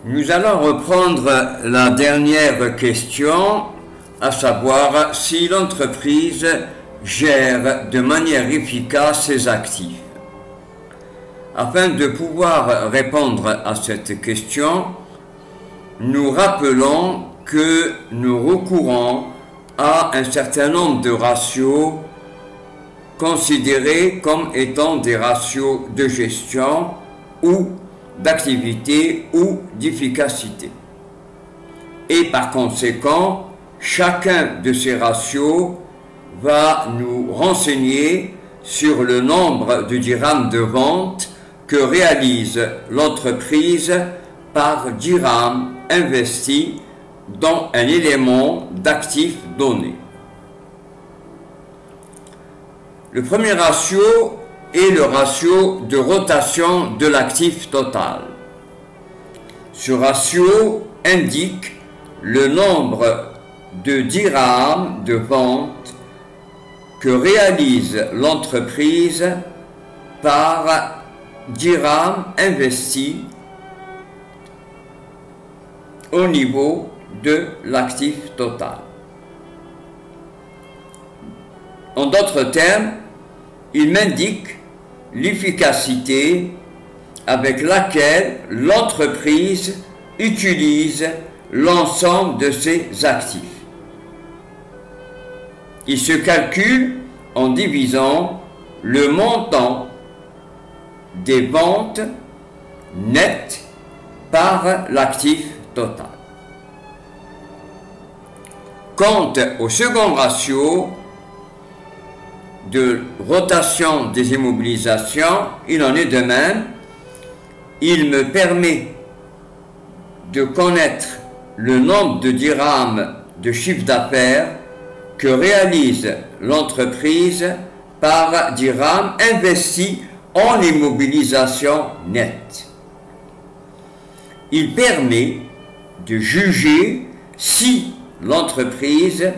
Nous allons reprendre la dernière question, à savoir si l'entreprise gère de manière efficace ses actifs. Afin de pouvoir répondre à cette question, nous rappelons que nous recourons à un certain nombre de ratios considérés comme étant des ratios de gestion ou d'activité ou d'efficacité. Et par conséquent, chacun de ces ratios va nous renseigner sur le nombre de dirhams de vente que réalise l'entreprise par dirham investi dans un élément d'actif donné. Le premier ratio est le ratio de rotation de l'actif total. Ce ratio indique le nombre de dirhams de vente que réalise l'entreprise par dirhams investi au niveau de l'actif total. En d'autres termes, il m'indique l'efficacité avec laquelle l'entreprise utilise l'ensemble de ses actifs. Il se calcule en divisant le montant des ventes nettes par l'actif total. Quant au second ratio de rotation des immobilisations, il en est de même. Il me permet de connaître le nombre de dirhams de chiffre d'affaires que réalise l'entreprise par dirhams investis en immobilisation nette. Il permet de juger si l'entreprise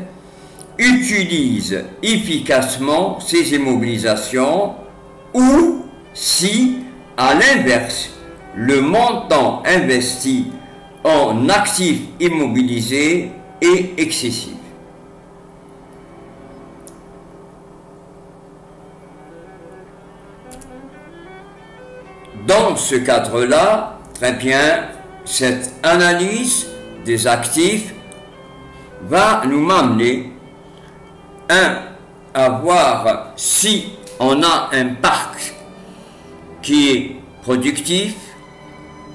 utilise efficacement ses immobilisations ou si, à l'inverse, le montant investi en actifs immobilisés est excessif. Dans ce cadre-là, très bien, cette analyse des actifs va nous m'amener à voir si on a un parc qui est productif.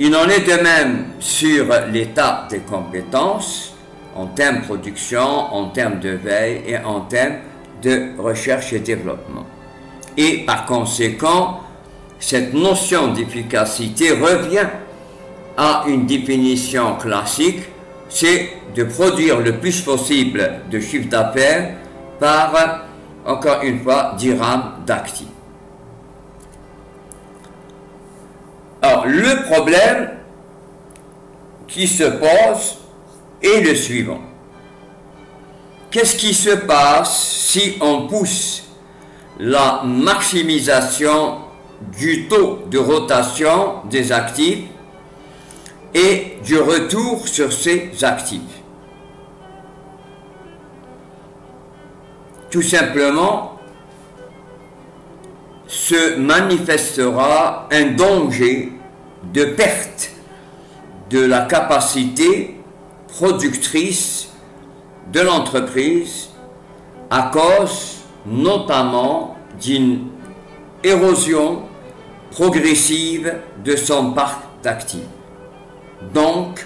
Il en est de même sur l'état des compétences en termes de production, en termes de veille et en termes de recherche et développement. Et par conséquent, cette notion d'efficacité revient à une définition classique, c'est de produire le plus possible de chiffre d'affaires par, encore une fois, dirhams d'actifs. Alors, le problème qui se pose est le suivant. Qu'est-ce qui se passe si on pousse la maximisation du taux de rotation des actifs et du retour sur ces actifs? Tout simplement, se manifestera un danger de perte de la capacité productrice de l'entreprise à cause notamment d'une érosion progressive de son parc d'actifs. Donc,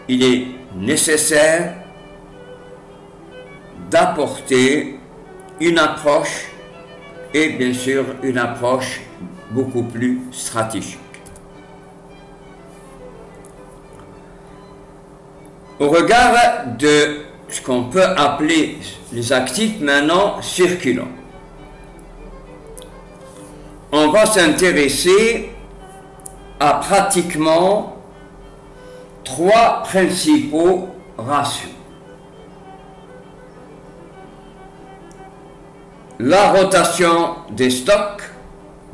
il est nécessaire d'apporter une approche, et bien sûr une approche beaucoup plus stratégique. Au regard de ce qu'on peut appeler les actifs maintenant circulants, on va s'intéresser à pratiquement trois principaux ratios. La rotation des stocks,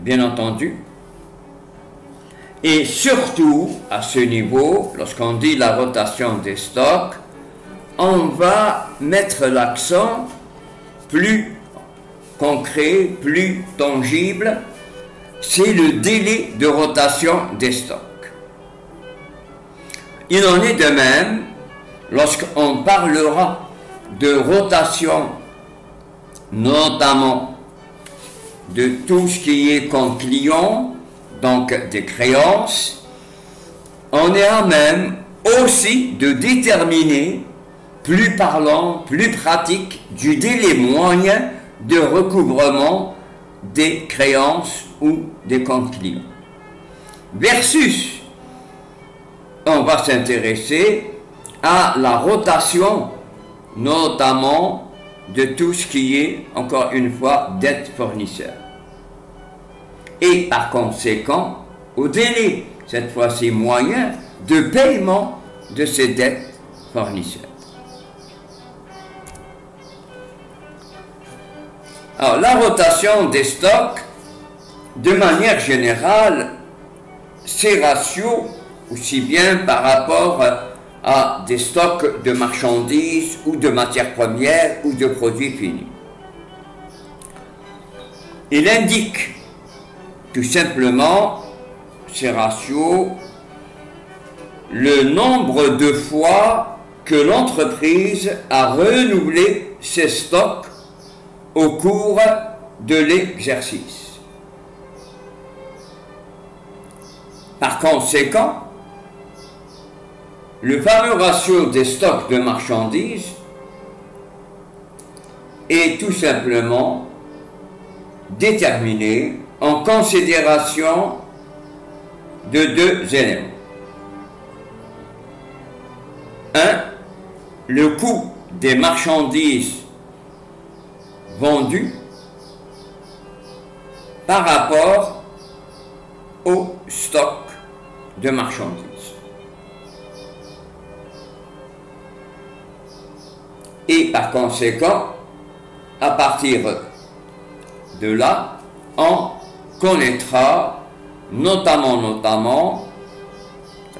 bien entendu, Et surtout, à ce niveau, lorsqu'on dit la rotation des stocks, on va mettre l'accent plus concret, plus tangible, c'est le délai de rotation des stocks. Il en est de même lorsqu'on parlera de rotation, notamment de tout ce qui est compte client, donc des créances. On est à même aussi de déterminer, plus parlant, plus pratique, du délai moyen de recouvrement des créances ou des comptes clients. Versus, on va s'intéresser à la rotation, notamment de tout ce qui est, encore une fois, dette fournisseur. Et par conséquent, au délai, cette fois-ci moyen, de paiement de ces dettes fournisseurs. Alors, la rotation des stocks, de manière générale, ces ratios, aussi bien par rapport à des stocks de marchandises ou de matières premières ou de produits finis. Il indique tout simplement, ces ratios, le nombre de fois que l'entreprise a renouvelé ses stocks au cours de l'exercice. Par conséquent, le fameux ratio des stocks de marchandises est tout simplement déterminé en considération de deux éléments. Un, le coût des marchandises vendues par rapport au stock de marchandises. Et par conséquent, à partir de là, on connaîtra notamment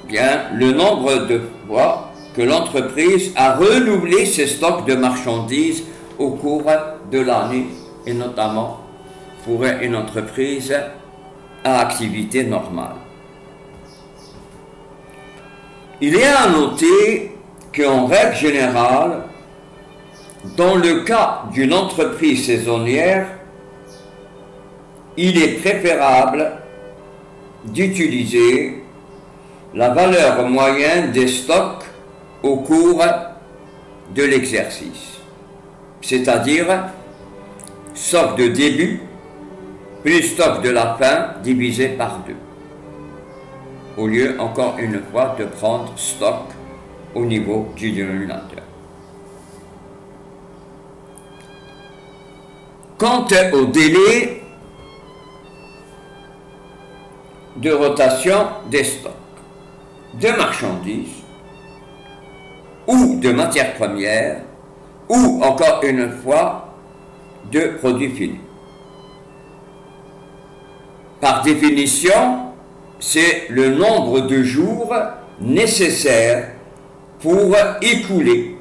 bien, le nombre de fois que l'entreprise a renouvelé ses stocks de marchandises au cours de l'année, et notamment pour une entreprise à activité normale. Il est à noter qu'en règle générale, dans le cas d'une entreprise saisonnière, il est préférable d'utiliser la valeur moyenne des stocks au cours de l'exercice, c'est-à-dire stock de début plus stock de la fin divisé par 2, au lieu, encore une fois, de prendre stock au niveau du dénominateur. Quant au délai de rotation des stocks de marchandises ou de matières premières ou, encore une fois, de produits finis. Par définition, c'est le nombre de jours nécessaires pour écouler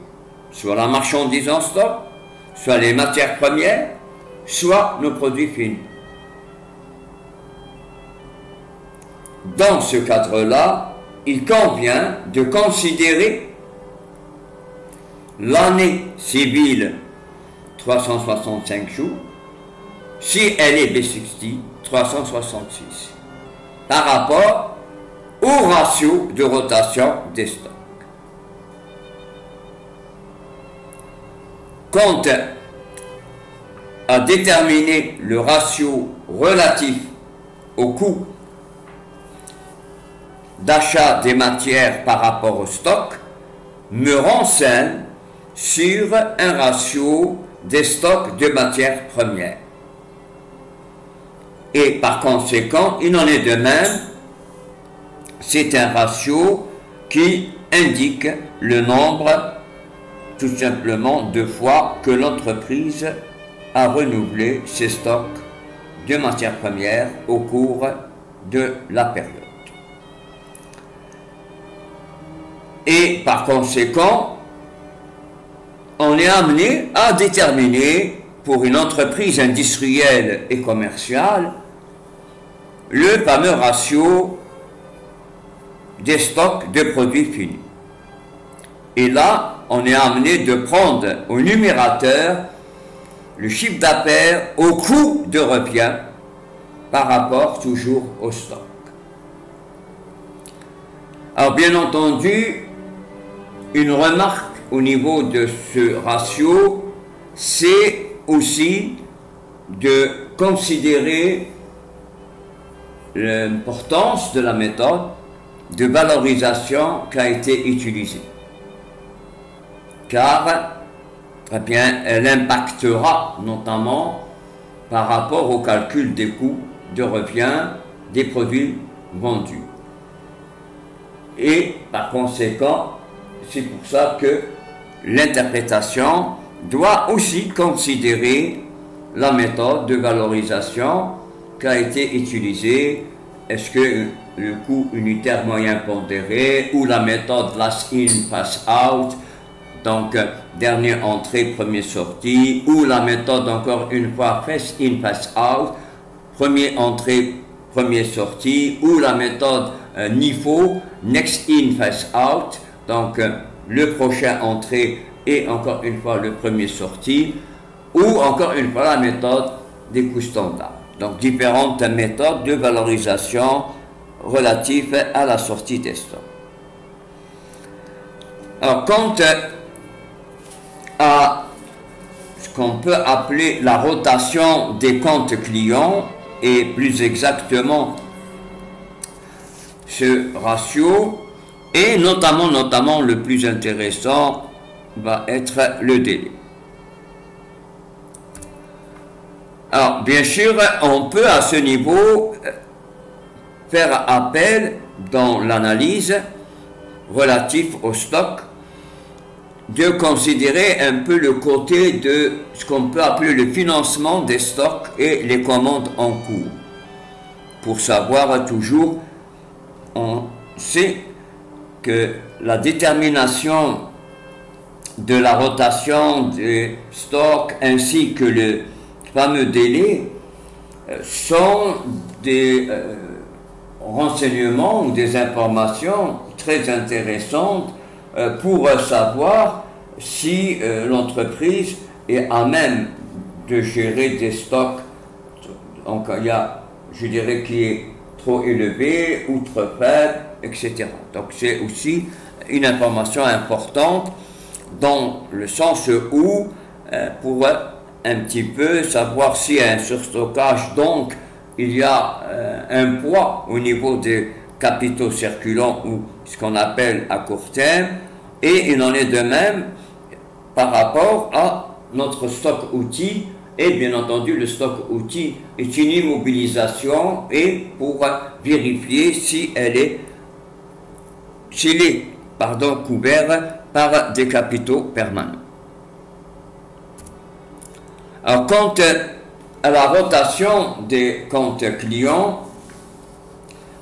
soit la marchandise en stock, soit les matières premières, soit nos produits finis. Dans ce cadre-là, il convient de considérer l'année civile 365 jours, si elle est B60, 366, par rapport au ratio de rotation des stocks. Quant à déterminer le ratio relatif au coût d'achat des matières par rapport au stock, me renseigne sur un ratio des stocks de matières premières. Et par conséquent, il en est de même, c'est un ratio qui indique le nombre, tout simplement, de fois que l'entreprise a renouvelé ses stocks de matières premières au cours de la période. Et par conséquent, on est amené à déterminer pour une entreprise industrielle et commerciale le fameux ratio des stocks de produits finis. Et là, on est amené de prendre au numérateur le chiffre d'affaires au coût de revient par rapport toujours au stock. Alors bien entendu, une remarque au niveau de ce ratio, c'est aussi de considérer l'importance de la méthode de valorisation qui a été utilisée. Car eh bien, elle impactera notamment par rapport au calcul des coûts de revient des produits vendus. Et par conséquent, c'est pour ça que l'interprétation doit aussi considérer la méthode de valorisation qui a été utilisée. Est-ce que le coût unitaire moyen pondéré ou la méthode last in, pass out, donc dernière entrée, première sortie, ou la méthode encore une fois first in, pass out, première entrée, première sortie, ou la méthode NIFO, next in, pass out, donc le prochain entrée et encore une fois le premier sorti, ou encore une fois la méthode des coûts standards. Donc différentes méthodes de valorisation relatives à la sortie des stocks. Alors quant à ce qu'on peut appeler la rotation des comptes clients, et plus exactement ce ratio, et notamment le plus intéressant va être le délai. Alors bien sûr, on peut à ce niveau faire appel dans l'analyse relative au stock de considérer un peu le côté de ce qu'on peut appeler le financement des stocks et les commandes en cours. Pour savoir toujours, on sait que la détermination de la rotation des stocks ainsi que le fameux délai sont des renseignements ou des informations très intéressantes pour savoir si l'entreprise est à même de gérer des stocks. Donc il y a, je dirais, qui est trop élevé ou trop faible, etc. Donc c'est aussi une information importante dans le sens où pour un petit peu savoir s'il y a un surstockage, donc il y a un poids au niveau des capitaux circulants ou ce qu'on appelle à court terme, et il en est de même par rapport à notre stock outil. Et bien entendu, le stock outil est une immobilisation et pour vérifier s'il est couvert par des capitaux permanents. Alors, quant à la rotation des comptes clients,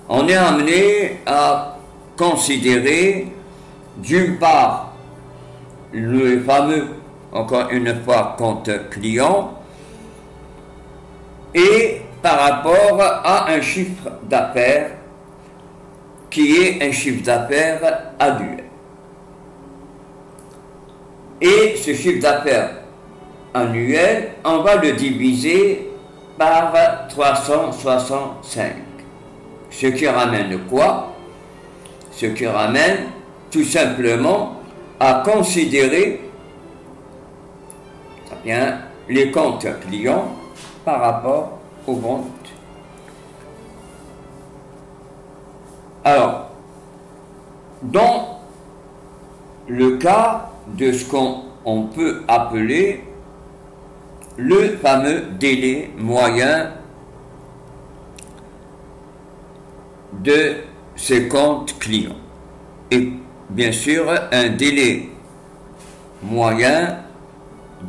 on est amené à considérer d'une part le fameux, encore une fois, compte client, et par rapport à un chiffre d'affaires qui est un chiffre d'affaires annuel. Et ce chiffre d'affaires annuel, on va le diviser par 365. Ce qui ramène quoi? Ce qui ramène tout simplement à considérer bien les comptes clients par rapport aux ventes. Alors, dans le cas de ce qu'on peut appeler le fameux délai moyen de ces comptes clients, et bien sûr un délai moyen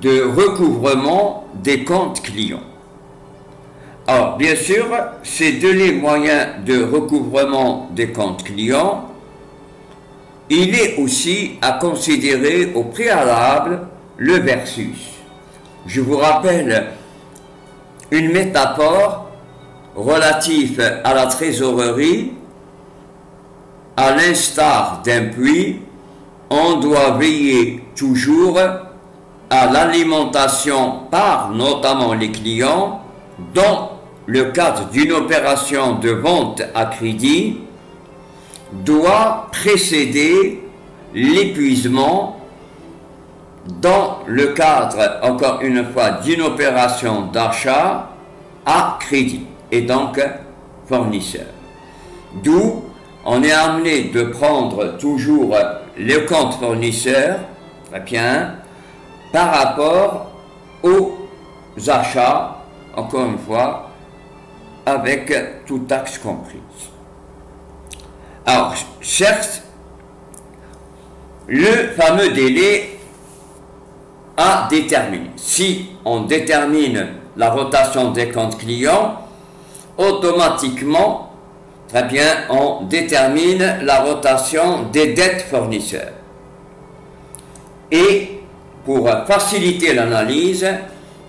de recouvrement des comptes clients. Alors, bien sûr, ces délais moyens de recouvrement des comptes clients il est aussi à considérer au préalable le versus. Je vous rappelle une métaphore relative à la trésorerie. À l'instar d'un puits, on doit veiller toujours à l'alimentation par notamment les clients dans le cadre d'une opération de vente à crédit doit précéder l'épuisement dans le cadre, encore une fois, d'une opération d'achat à crédit et donc fournisseur. D'où on est amené de prendre toujours le compte fournisseur, très bien, par rapport aux achats, encore une fois, avec toute taxe comprise. Alors, certes, le fameux délai à déterminer. Si on détermine la rotation des comptes clients, automatiquement, très bien, on détermine la rotation des dettes fournisseurs. Et pour faciliter l'analyse,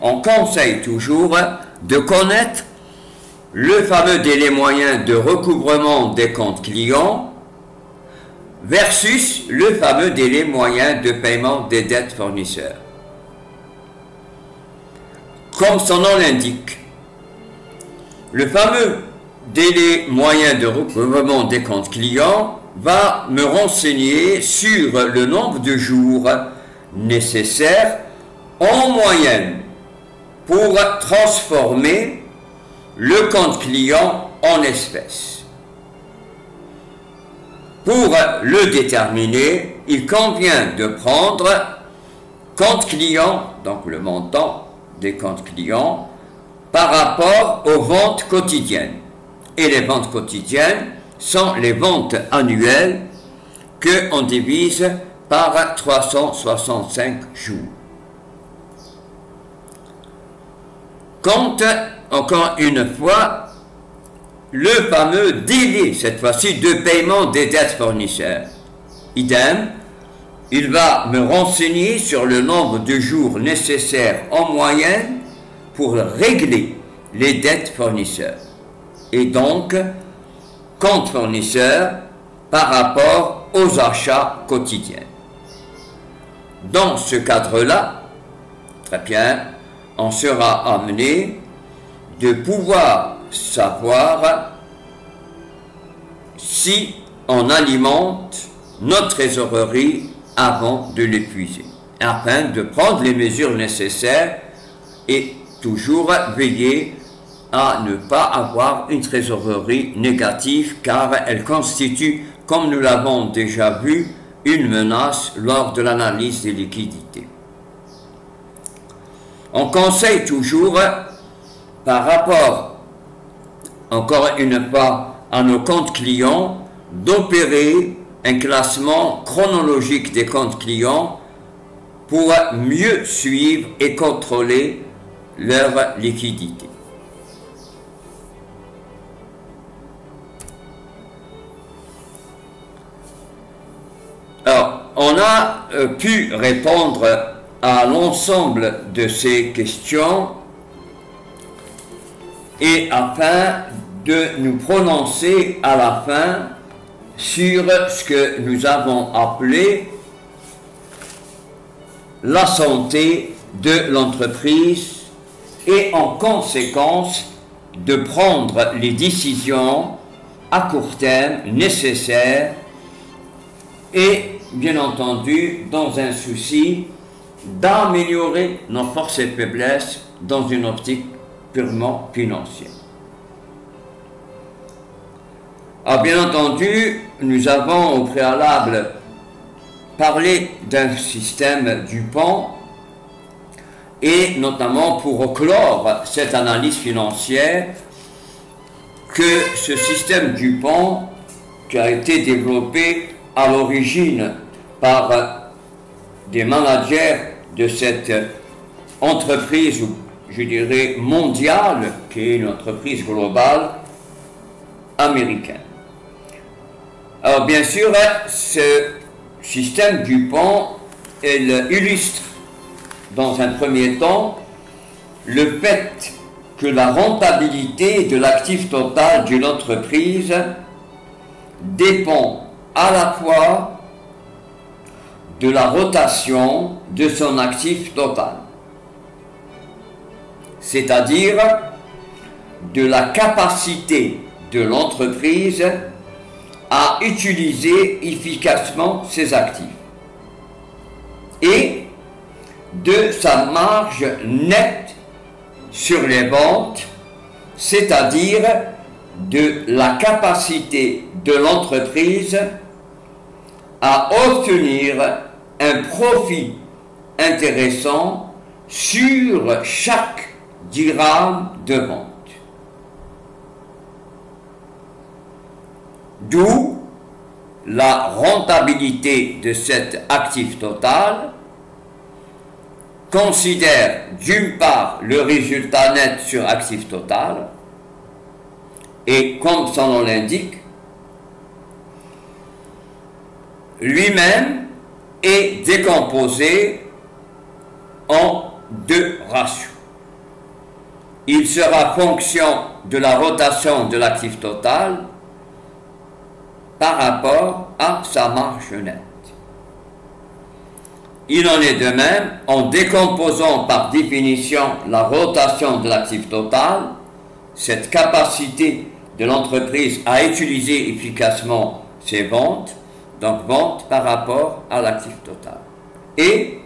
on conseille toujours de connaître le fameux délai moyen de recouvrement des comptes clients versus le fameux délai moyen de paiement des dettes fournisseurs. Comme son nom l'indique, le fameux délai moyen de recouvrement des comptes clients va me renseigner sur le nombre de jours nécessaires en moyenne pour transformer le compte client en espèces. Pour le déterminer, il convient de prendre compte client, donc le montant des comptes clients, par rapport aux ventes quotidiennes. Et les ventes quotidiennes sont les ventes annuelles qu'on divise par 365 jours. Compte, encore une fois, le fameux délai, cette fois-ci, de paiement des dettes fournisseurs. Idem, il va me renseigner sur le nombre de jours nécessaires en moyenne pour régler les dettes fournisseurs. Et donc, compte fournisseur par rapport aux achats quotidiens. Dans ce cadre-là, très bien, on sera amené de pouvoir savoir si on alimente notre trésorerie avant de l'épuiser, afin de prendre les mesures nécessaires et toujours veiller à ne pas avoir une trésorerie négative, car elle constitue, comme nous l'avons déjà vu, une menace lors de l'analyse des liquidités. On conseille toujours, par rapport, encore une fois, à nos comptes clients, d'opérer un classement chronologique des comptes clients pour mieux suivre et contrôler leur liquidité. Alors, on a pu répondre à l'ensemble de ces questions et afin de nous prononcer à la fin sur ce que nous avons appelé la santé de l'entreprise et en conséquence de prendre les décisions à court terme nécessaires et bien entendu dans un souci d'améliorer nos forces et faiblesses dans une optique purement financière. Alors bien entendu, nous avons au préalable parlé d'un système DuPont et notamment pour clore cette analyse financière que ce système DuPont qui a été développé à l'origine par des managers de cette entreprise, je dirais mondiale, qui est une entreprise globale américaine. Alors bien sûr, ce système Dupont, elle illustre dans un premier temps le fait que la rentabilité de l'actif total d'une entreprise dépend à la fois de la rotation de son actif total, c'est-à-dire de la capacité de l'entreprise à utiliser efficacement ses actifs et de sa marge nette sur les ventes, c'est-à-dire de la capacité de l'entreprise à obtenir un profit intéressant sur chaque dirham de vente. D'où la rentabilité de cet actif total considère d'une part le résultat net sur actif total et, comme son nom l'indique, lui-même est décomposé en deux ratios. Il sera fonction de la rotation de l'actif total par rapport à sa marge nette. Il en est de même en décomposant par définition la rotation de l'actif total, cette capacité de l'entreprise à utiliser efficacement ses ventes, donc vente par rapport à l'actif total, et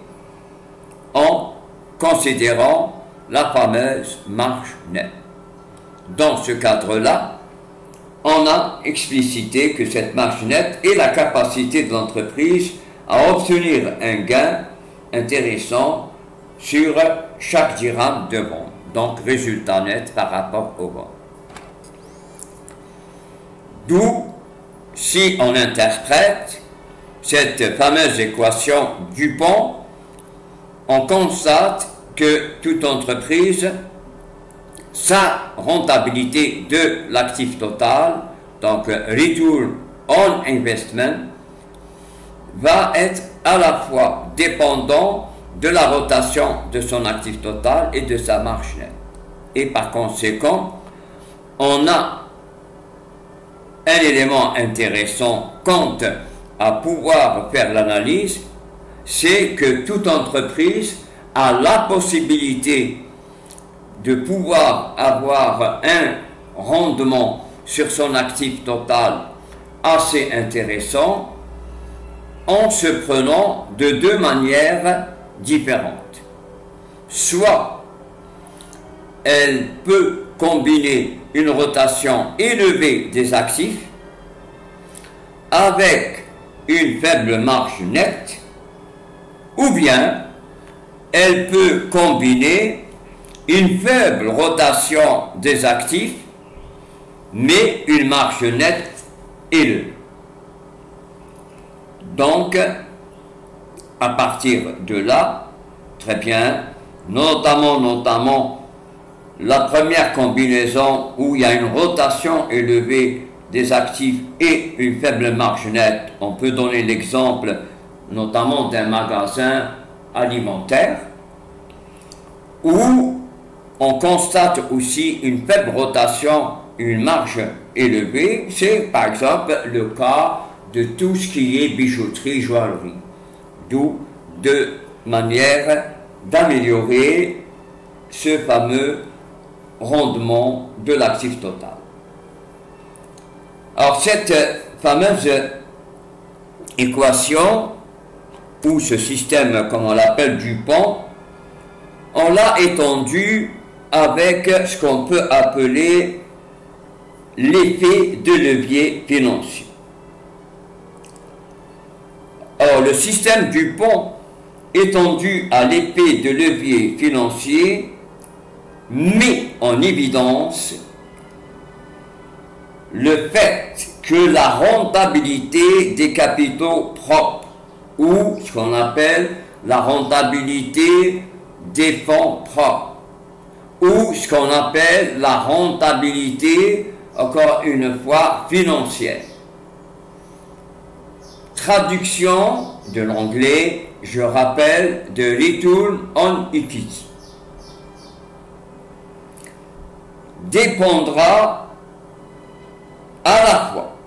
en considérant la fameuse marge nette. Dans ce cadre-là, on a explicité que cette marge nette est la capacité de l'entreprise à obtenir un gain intéressant sur chaque dirham de vente, donc résultat net par rapport aux ventes. D'où, si on interprète cette fameuse équation Dupont, on constate que toute entreprise, sa rentabilité de l'actif total, donc Return on Investment, va être à la fois dépendant de la rotation de son actif total et de sa marge nette. Et par conséquent, on a un élément intéressant quant à pouvoir faire l'analyse, c'est que toute entreprise a la possibilité de pouvoir avoir un rendement sur son actif total assez intéressant en se prenant de deux manières différentes. Soit elle peut combiner une rotation élevée des actifs avec une faible marge nette, ou bien elle peut combiner une faible rotation des actifs mais une marge nette élevée. Donc, à partir de là, très bien, notamment la première combinaison où il y a une rotation élevée des actifs et une faible marge nette, on peut donner l'exemple notamment d'un magasin alimentaire où on constate aussi une faible rotation, une marge élevée, c'est par exemple le cas de tout ce qui est bijouterie, joaillerie, d'où deux manières d'améliorer ce fameux rendement de l'actif total. Alors cette fameuse équation, ou ce système comme on l'appelle Dupont, on l'a étendu avec ce qu'on peut appeler l'effet de levier financier. Or, le système Dupont étendu à l'effet de levier financier met en évidence le fait que la rentabilité des capitaux propres, ou ce qu'on appelle la rentabilité des fonds propres, ou ce qu'on appelle la rentabilité, encore une fois, financière, traduction de l'anglais, je rappelle, de Return on Equity, dépendra à la fois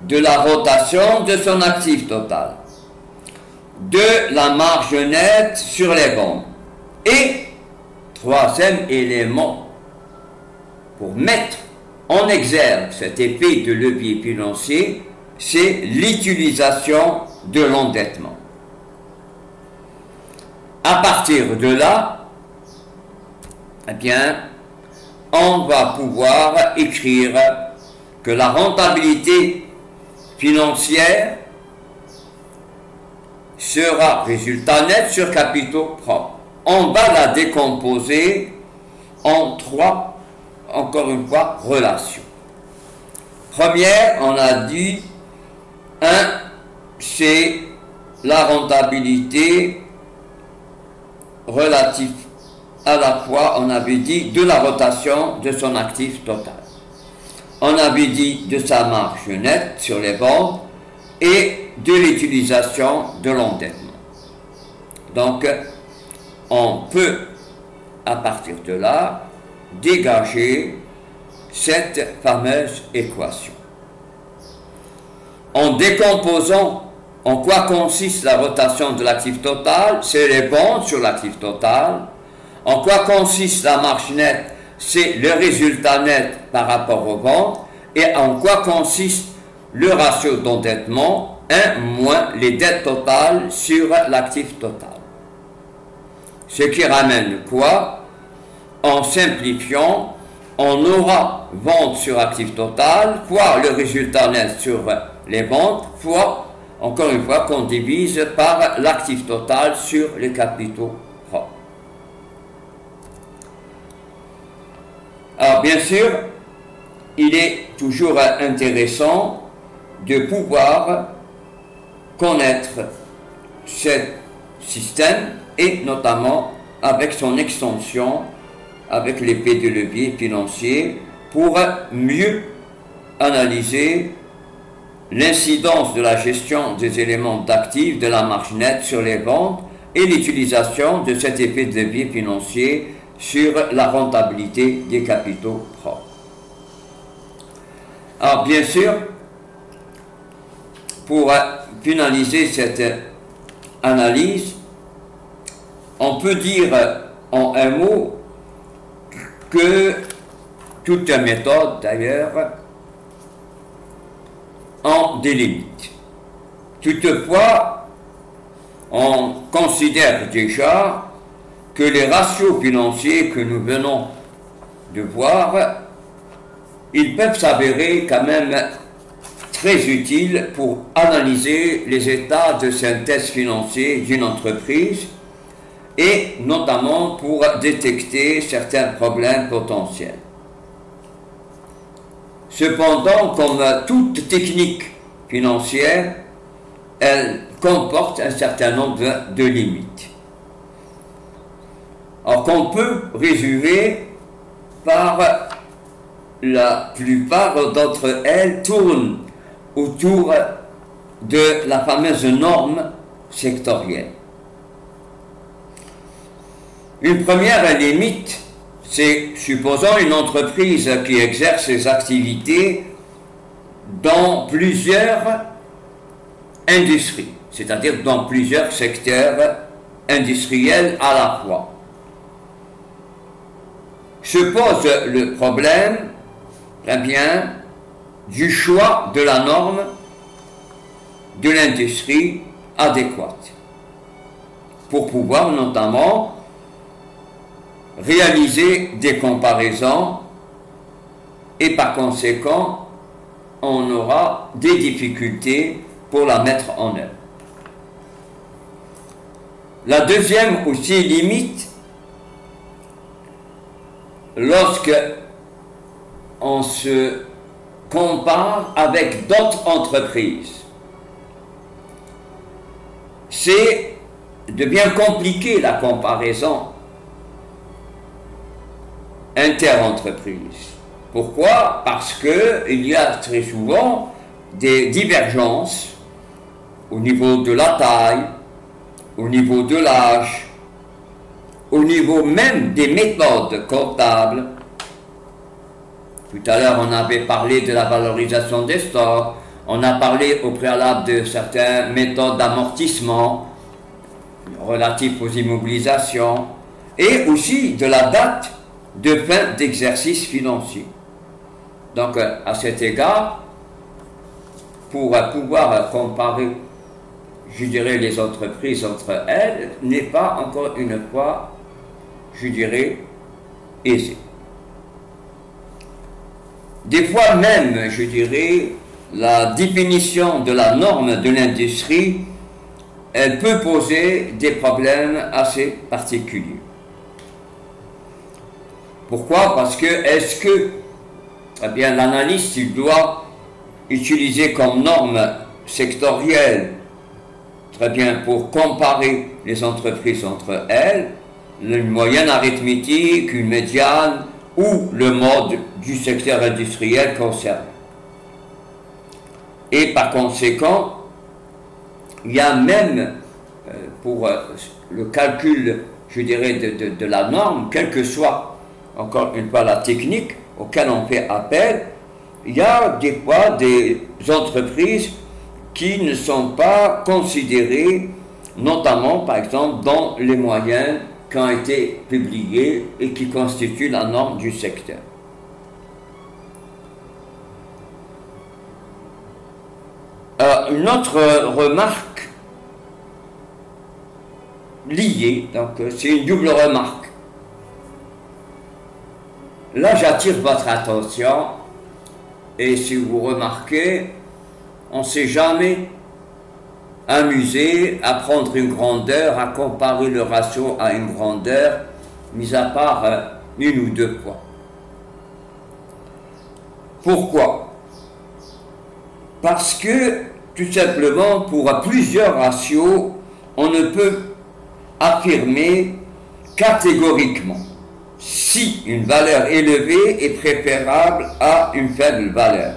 de la rotation de son actif total, de la marge nette sur les ventes et, troisième élément, pour mettre en exergue cet effet de levier financier, c'est l'utilisation de l'endettement. À partir de là, eh bien, on va pouvoir écrire que la rentabilité financière sera résultat net sur capitaux propres. On va la décomposer en trois, encore une fois, relations. Première, on a dit, c'est la rentabilité relative à la fois, on avait dit, de la rotation de son actif total. On avait dit de sa marge nette sur les ventes et de l'utilisation de l'endettement. Donc, on peut, à partir de là, dégager cette fameuse équation. En décomposant en quoi consiste la rotation de l'actif total, c'est les ventes sur l'actif total. En quoi consiste la marge nette, c'est le résultat net par rapport aux ventes. Et en quoi consiste le ratio d'endettement, 1 moins les dettes totales sur l'actif total. Ce qui ramène quoi? En simplifiant, on aura vente sur actif total, fois le résultat net sur les ventes, fois, encore une fois, qu'on divise par l'actif total sur les capitaux propres. Alors, bien sûr, il est toujours intéressant de pouvoir connaître ce système et notamment avec son extension, avec l'effet de levier financier, pour mieux analyser l'incidence de la gestion des éléments d'actifs de la marge nette sur les ventes et l'utilisation de cet effet de levier financier sur la rentabilité des capitaux propres. Alors bien sûr, pour finaliser cette analyse, on peut dire en un mot que toute méthode d'ailleurs en des limites. Toutefois, on considère déjà que les ratios financiers que nous venons de voir, ils peuvent s'avérer quand même très utiles pour analyser les états de synthèse financier d'une entreprise et notamment pour détecter certains problèmes potentiels. Cependant, comme toute technique financière, elle comporte un certain nombre de limites. Alors qu'on peut résumer par la plupart d'entre elles tournent autour de la fameuse norme sectorielle. Une première limite, c'est, supposons une entreprise qui exerce ses activités dans plusieurs industries, c'est-à-dire dans plusieurs secteurs industriels à la fois. Se pose le problème, eh bien, du choix de la norme de l'industrie adéquate pour pouvoir notamment réaliser des comparaisons et par conséquent on aura des difficultés pour la mettre en œuvre. La deuxième aussi limite, lorsque on se compare avec d'autres entreprises, c'est de bien compliquer la comparaison inter-entreprises. Pourquoi? Parce qu'il y a très souvent des divergences au niveau de la taille, au niveau de l'âge, au niveau même des méthodes comptables. Tout à l'heure, on avait parlé de la valorisation des stocks, on a parlé au préalable de certaines méthodes d'amortissement relatives aux immobilisations et aussi de la date de fin d'exercice financier. Donc, à cet égard, pour pouvoir comparer, je dirais, les entreprises entre elles, n'est pas encore une fois, je dirais, aisé. Des fois même, je dirais, la définition de la norme de l'industrie, elle peut poser des problèmes assez particuliers. Pourquoi? Parce que, est-ce que, eh bien, l'analyste, il doit utiliser comme norme sectorielle, très bien, pour comparer les entreprises entre elles, une moyenne arithmétique, une médiane, ou le mode du secteur industriel concerné. Et par conséquent, il y a même, pour le calcul, je dirais, de la norme, quelle que soit, encore une fois, la technique auquel on fait appel, il y a des fois des entreprises qui ne sont pas considérées, notamment, par exemple, dans les moyennes qui ont été publiées et qui constituent la norme du secteur. Une autre remarque liée, donc c'est une double remarque. Là, j'attire votre attention, et si vous remarquez, on ne s'est jamais amusé à prendre une grandeur, à comparer le ratio à une grandeur, mis à part une ou deux fois. Pourquoi? Parce que, tout simplement, pour plusieurs ratios, on ne peut affirmer catégoriquement si une valeur élevée est préférable à une faible valeur.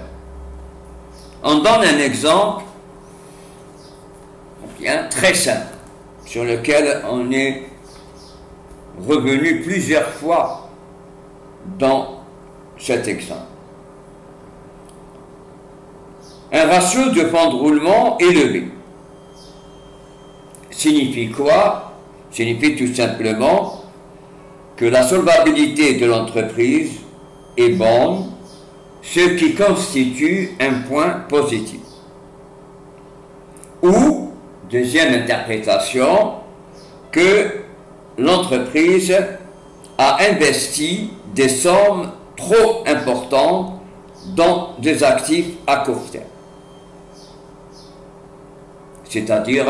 On donne un exemple bien très simple, sur lequel on est revenu plusieurs fois dans cet exemple. Un ratio de fonds de roulement élevé signifie quoi? Signifie tout simplement que la solvabilité de l'entreprise est bonne, ce qui constitue un point positif. Ou, deuxième interprétation, que l'entreprise a investi des sommes trop importantes dans des actifs à court terme. C'est-à-dire,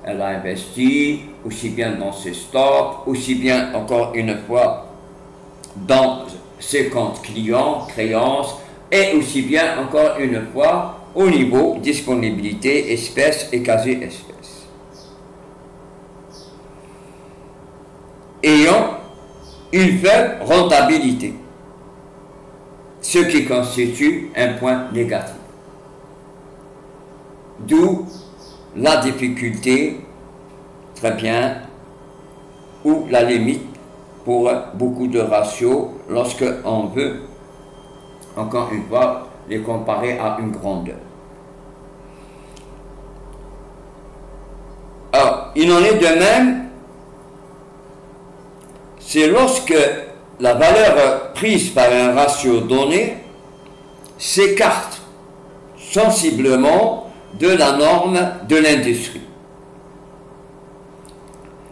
elle a investi aussi bien dans ses stocks, aussi bien, encore une fois, dans ses comptes clients, créances, et aussi bien, encore une fois, au niveau disponibilité, espèces et quasi-espèces. Ayant une faible rentabilité, ce qui constitue un point négatif. D'où la difficulté, très bien, ou la limite pour beaucoup de ratios lorsque on veut, encore une fois, les comparer à une grandeur. Alors, il en est de même, c'est lorsque la valeur prise par un ratio donné s'écarte sensiblement de la norme de l'industrie.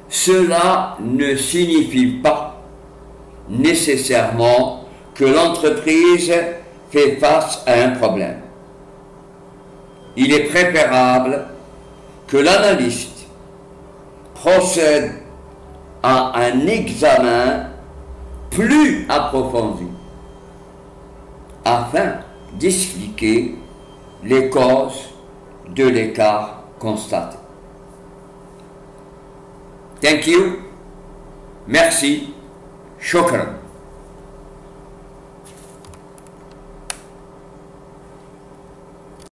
Cela ne signifie pas nécessairement que l'entreprise fait face à un problème. Il est préférable que l'analyste procède à un examen plus approfondi afin d'expliquer les causes de l'écart constaté. Thank you. Merci. Shukran.